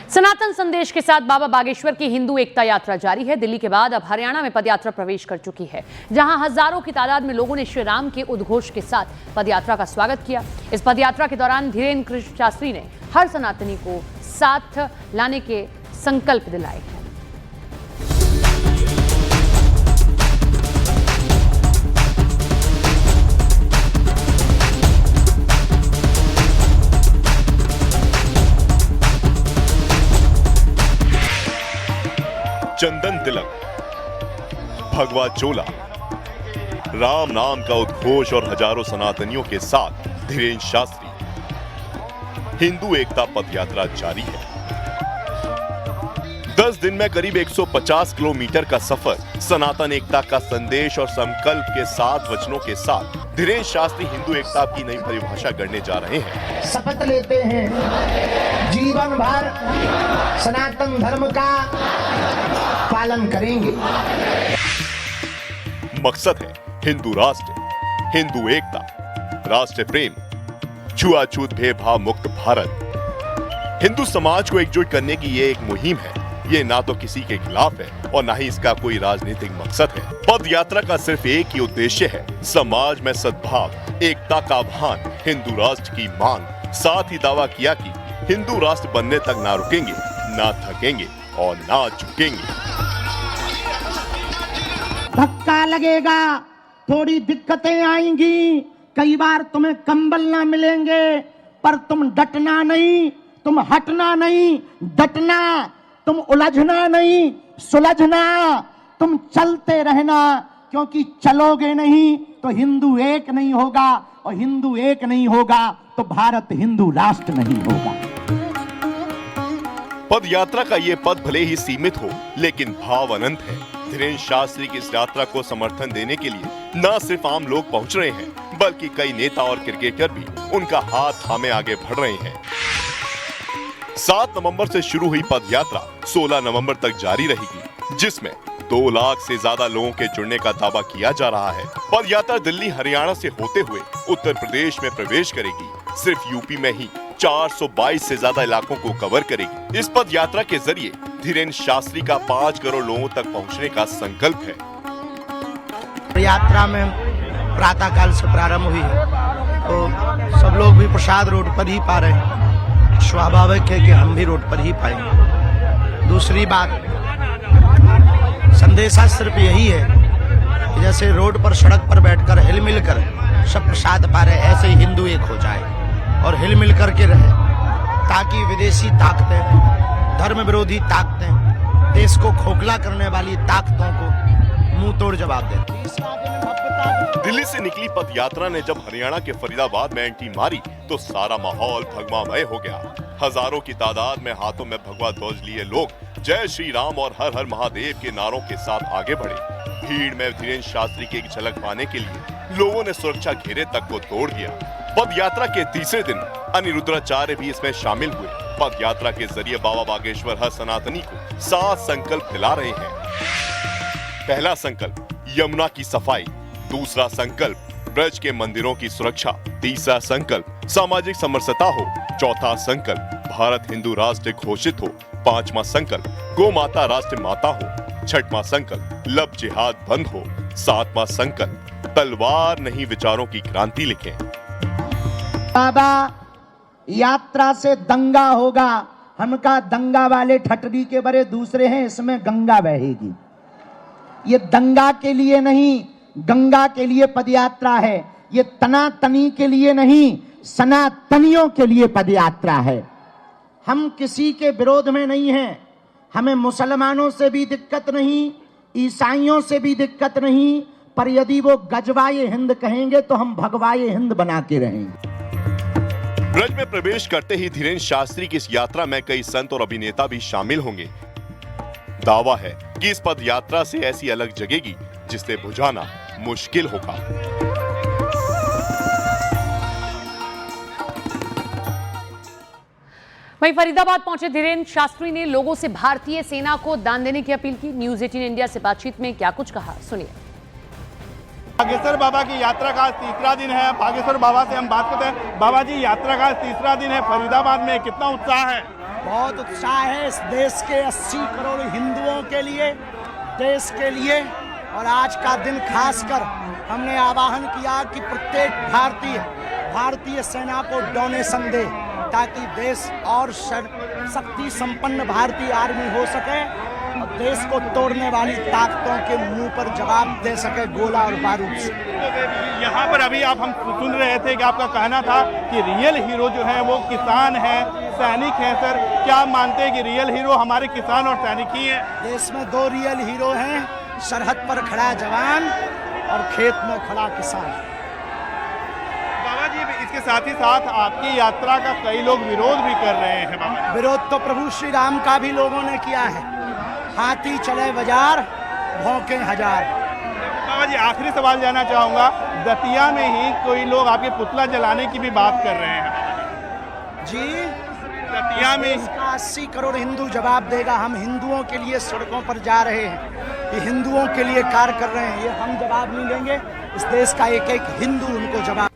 सनातन संदेश के साथ बाबा बागेश्वर की हिंदू एकता यात्रा जारी है। दिल्ली के बाद अब हरियाणा में पदयात्रा प्रवेश कर चुकी है, जहां हजारों की तादाद में लोगों ने श्री राम के उद्घोष के साथ पदयात्रा का स्वागत किया। इस पदयात्रा के दौरान धीरेन्द्र कृष्ण शास्त्री ने हर सनातनी को साथ लाने के संकल्प दिलाए हैं। चंदन तिलक, भगवा चोला, राम नाम का उद्घोष और हजारों सनातनियों के साथ धीरेन्द्र शास्त्री हिंदू एकता पदयात्रा जारी है। 10 दिन में करीब 150 किलोमीटर का सफर सनातन एकता का संदेश और संकल्प के 7 वचनों के साथ धीरेन्द्र शास्त्री हिंदू एकता की नई परिभाषा गढ़ने जा रहे हैं। शपथ लेते हैं जीवन भर सनातन धर्म का पालन करेंगे। मकसद है हिंदू राष्ट्र, हिंदू एकता, राष्ट्र प्रेम, छुआछूत भेदभाव मुक्त भारत। हिंदू समाज को एकजुट करने की ये एक मुहिम है। ये ना तो किसी के खिलाफ है और ना ही इसका कोई राजनीतिक मकसद है। पद यात्रा का सिर्फ एक ही उद्देश्य है, समाज में सद्भाव, एकता का आह्वान, हिंदू राष्ट्र की मांग। साथ ही दावा किया कि हिंदू राष्ट्र बनने तक ना रुकेंगे, ना थकेंगे और ना झुकेंगे। धक्का लगेगा, थोड़ी दिक्कतें आएंगी, कई बार तुम्हें कंबल ना मिलेंगे, पर तुम डटना नहीं, तुम हटना नहीं, डटना, तुम उलझना नहीं, सुलझना, तुम चलते रहना, क्योंकि चलोगे नहीं तो हिंदू एक नहीं होगा, और हिंदू एक नहीं होगा तो भारत हिंदू राष्ट्र नहीं होगा। पद यात्रा का ये पद भले ही सीमित हो, लेकिन भाव अनंत है। धीरेन्द्र शास्त्री की इस यात्रा को समर्थन देने के लिए न सिर्फ आम लोग पहुंच रहे हैं, बल्कि कई नेता और क्रिकेटर भी उनका हाथ थामे आगे बढ़ रहे हैं। 7 नवंबर से शुरू हुई पद यात्रा 16 नवंबर तक जारी रहेगी, जिसमें 2 लाख से ज्यादा लोगों के जुड़ने का दावा किया जा रहा है। पद यात्रा दिल्ली हरियाणा से होते हुए उत्तर प्रदेश में प्रवेश करेगी। सिर्फ यूपी में ही 422 से ज्यादा इलाकों को कवर करेगी। इस पद यात्रा के जरिए धीरेन्द्र शास्त्री का 5 करोड़ लोगों तक पहुंचने का संकल्प है। यात्रा में प्रातः काल से प्रारंभ हुई है, तो सब लोग भी प्रसाद रोड पर ही पा रहे हैं। स्वाभाविक है कि हम भी रोड पर ही पाएंगे। दूसरी बात, संदेशा सिर्फ यही है कि जैसे रोड पर सड़क पर बैठकर हिल मिल कर सब प्रसाद पा रहे, ऐसे ही हिंदू एक हो जाए और हिल मिल करके रहे, ताकि विदेशी ताकतें, धर्म विरोधी ताकतें, देश को खोखला करने वाली ताकतों को मुंह तोड़ जवाब दें। दिल्ली से निकली पद यात्रा ने जब हरियाणा के फरीदाबाद में एंट्री मारी तो सारा माहौल भगवामय हो गया। हजारों की तादाद में हाथों में भगवा ध्वज लिए लोग जय श्री राम और हर हर महादेव के नारों के साथ आगे बढ़े। भीड़ में धीरेन्द्र शास्त्री की एक झलक पाने के लिए लोगों ने सुरक्षा घेरे तक को तोड़ दिया। पद यात्रा के तीसरे दिन अनिरुद्धाचार्य भी इसमें शामिल हुए। पद यात्रा के जरिए बाबा बागेश्वर हर सनातनी को 7 संकल्प दिला रहे हैं। पहला संकल्प यमुना की सफाई, दूसरा संकल्प ब्रज के मंदिरों की सुरक्षा, तीसरा संकल्प सामाजिक समरसता हो, चौथा संकल्प भारत हिंदू राष्ट्र घोषित हो, 5वां संकल्प गौ माता राष्ट्र माता हो, 6वां संकल्प लब जिहाद बंद हो, 7वां संकल्प तलवार नहीं विचारों की क्रांति लिखें। बाबा यात्रा से दंगा होगा, हमका दंगा वाले ठटरी के बड़े दूसरे हैं, इसमें गंगा बहेगी। ये दंगा के लिए नहीं, गंगा के लिए पदयात्रा है। ये तनातनी के लिए नहीं, सनातनियों के लिए पदयात्रा है। हम किसी के विरोध में नहीं हैं। हमें मुसलमानों से भी दिक्कत नहीं, ईसाइयों से भी दिक्कत नहीं, पर यदि वो गजवाए हिंद कहेंगे तो हम भगवाए हिंद बना के रहेंगे। ब्रज में प्रवेश करते ही धीरेन्द्र शास्त्री की इस यात्रा में कई संत और अभिनेता भी शामिल होंगे। दावा है कि इस पद यात्रा से ऐसी अलग जगेगी जिसे बुझाना मुश्किल होगा। वहीं फरीदाबाद पहुंचे धीरेन्द्र शास्त्री ने लोगों से भारतीय सेना को दान देने की अपील की। न्यूज़ 18 इंडिया से बातचीत में क्या कुछ कहा, सुनिए। बागेश्वर बाबा की यात्रा का तीसरा दिन है। बागेश्वर बाबा से हम बात करते हैं। बाबा जी, यात्रा का तीसरा दिन है, फरीदाबाद में कितना उत्साह है? बहुत उत्साह है इस देश के 80 करोड़ हिंदुओं के लिए, देश के लिए। और आज का दिन खासकर हमने आह्वान किया कि प्रत्येक भारतीय सेना को डोनेशन दे, ताकि देश और शक्ति संपन्न भारतीय आर्मी हो सके और देश को तोड़ने वाली ताकतों के मुंह पर जवाब दे सके गोला और बारूद से। यहाँ पर अभी हम सुन रहे थे कि आपका कहना था कि रियल हीरो जो है वो किसान है, सैनिक है। सर, क्या मानते हैं कि रियल हीरो हमारे किसान और सैनिक ही है? देश में 2 रियल हीरो हैं, सरहद पर खड़ा जवान और खेत में खड़ा किसान। बाबा जी, इसके साथ ही साथ आपकी यात्रा का कई लोग विरोध भी कर रहे हैं। बाबा, विरोध तो प्रभु श्री राम का भी लोगों ने किया है। हाथी चले बाजार, भौंके हजार। बाबा जी, आखिरी सवाल जानना चाहूंगा, दतिया में ही कोई लोग आपके पुतला जलाने की भी बात कर रहे हैं। जी, दतिया में इसका 80 करोड़ हिंदू जवाब देगा। हम हिंदुओं के लिए सड़कों पर जा रहे हैं, ये हिंदुओं के लिए कार्य कर रहे हैं, ये हम जवाब नहीं देंगे। इस देश का एक एक हिंदू उनको जवाब